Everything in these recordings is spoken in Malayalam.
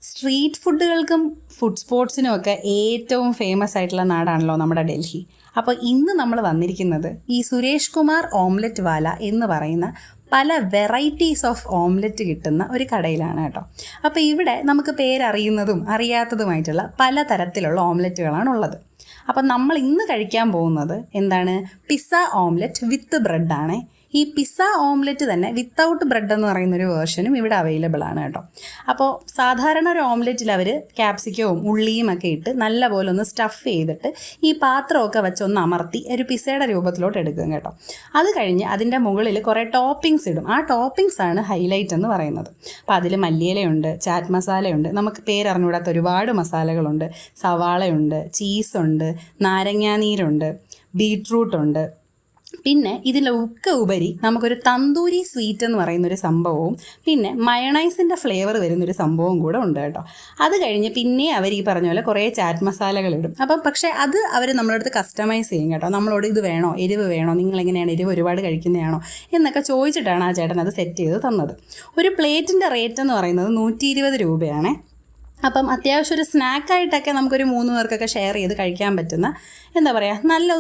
സ്ട്രീറ്റ് ഫുഡുകൾക്കും ഫുഡ് സ്പോർട്സിനും ഒക്കെ ഏറ്റവും ഫേമസ് ആയിട്ടുള്ള നാടാണല്ലോ നമ്മുടെ ഡൽഹി. അപ്പോൾ ഇന്ന് നമ്മൾ വന്നിരിക്കുന്നത് ഈ സുരേഷ് കുമാർ ഓംലെറ്റ് വാല എന്ന് പറയുന്ന പല വെറൈറ്റീസ് ഓഫ് ഓംലെറ്റ് കിട്ടുന്ന ഒരു കടയിലാണ് കേട്ടോ. അപ്പോൾ ഇവിടെ നമുക്ക് പേരറിയുന്നതും അറിയാത്തതുമായിട്ടുള്ള പല തരത്തിലുള്ള ഓംലെറ്റുകളാണ് ഉള്ളത്. അപ്പം നമ്മൾ ഇന്ന് കഴിക്കാൻ പോകുന്നത് എന്താണ്? പിസ്സ ഓംലെറ്റ് വിത്ത് ബ്രെഡാണ്. ഈ പിസ്സ ഓംലെറ്റ് തന്നെ വിത്തൗട്ട് ബ്രെഡ് എന്ന് പറയുന്നൊരു വേർഷനും ഇവിടെ അവൈലബിൾ ആണ് കേട്ടോ. അപ്പോൾ സാധാരണ ഒരു ഓംലെറ്റിൽ അവർ ക്യാപ്സിക്കവും ഉള്ളിയും ഒക്കെ ഇട്ട് നല്ലപോലെ ഒന്ന് സ്റ്റഫ് ചെയ്തിട്ട് ഈ പാത്രമൊക്കെ വെച്ചൊന്ന് അമർത്തി ഒരു പിസ്സയുടെ രൂപത്തിലോട്ട് എടുക്കും കേട്ടോ. അത് കഴിഞ്ഞ് അതിൻ്റെ മുകളിൽ കുറേ ടോപ്പിങ്സ് ഇടും. ആ ടോപ്പിങ്സ് ആണ് ഹൈലൈറ്റ് എന്ന് പറയുന്നത്. അപ്പോൾ അതിൽ മല്ലിയിലയുണ്ട്, ചാറ്റ് മസാലയുണ്ട്, നമുക്ക് പേരറിഞ്ഞുകൂടാത്ത ഒരുപാട് മസാലകളുണ്ട്, സവാളയുണ്ട്, ചീസുണ്ട്, നാരങ്ങാനീരുണ്ട്, ബീട്രൂട്ടുണ്ട്. പിന്നെ ഇതിലൊക്കെ ഉപരി നമുക്കൊരു തന്തൂരി സ്വീറ്റ് എന്ന് പറയുന്നൊരു സംഭവവും പിന്നെ മയണൈസിൻ്റെ ഫ്ലേവർ വരുന്നൊരു സംഭവവും കൂടെ ഉണ്ട് കേട്ടോ. അത് കഴിഞ്ഞ് പിന്നെ അവർ ഈ പറഞ്ഞ പോലെ കുറേ ചാറ്റ് മസാലകളിടും. അപ്പം പക്ഷേ അത് അവർ നമ്മുടെ അടുത്ത് കസ്റ്റമൈസ് ചെയ്യും കേട്ടോ. നമ്മളോട് ഇത് വേണോ, എരിവ് വേണോ, നിങ്ങളെങ്ങനെയാണ് എരിവ് ഒരുപാട് കഴിക്കുന്നതാണോ എന്നൊക്കെ ചോദിച്ചിട്ടാണ് ആ ചേട്ടൻ അത് സെറ്റ് ചെയ്ത് തന്നത്. ഒരു പ്ലേറ്റിൻ്റെ റേറ്റ് എന്ന് പറയുന്നത് 120 രൂപയാണേ. അപ്പം അത്യാവശ്യം ഒരു സ്നാക്കായിട്ടൊക്കെ നമുക്കൊരു 3 പേർക്കൊക്കെ ഷെയർ ചെയ്ത് കഴിക്കാൻ പറ്റുന്ന എന്താ പറയുക നല്ല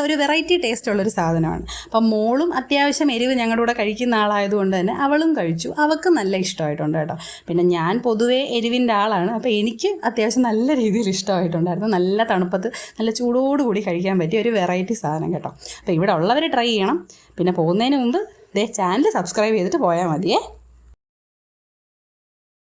ഒരു വെറൈറ്റി ടേസ്റ്റുള്ളൊരു സാധനമാണ്. അപ്പം മോളും അത്യാവശ്യം എരിവ് ഞങ്ങളുടെ കൂടെ കഴിക്കുന്ന ആളായതുകൊണ്ട് തന്നെ അവളും കഴിച്ചു. അവൾക്ക് നല്ല ഇഷ്ടമായിട്ടുണ്ട് കേട്ടോ. പിന്നെ ഞാൻ പൊതുവേ എരിവിൻ്റെ ആളാണ്. അപ്പോൾ എനിക്ക് അത്യാവശ്യം നല്ല രീതിയിൽ ഇഷ്ടമായിട്ടുണ്ടായിരുന്നു. നല്ല തണുപ്പത്ത് നല്ല ചൂടോടുകൂടി കഴിക്കാൻ പറ്റിയ ഒരു വെറൈറ്റി സാധനം കേട്ടോ. അപ്പോൾ ഇവിടെ ഉള്ളവർ ട്രൈ ചെയ്യണം. പിന്നെ പോകുന്നതിന് മുമ്പ് ചാനൽ സബ്സ്ക്രൈബ് ചെയ്തിട്ട് പോയാൽ മതിയേ.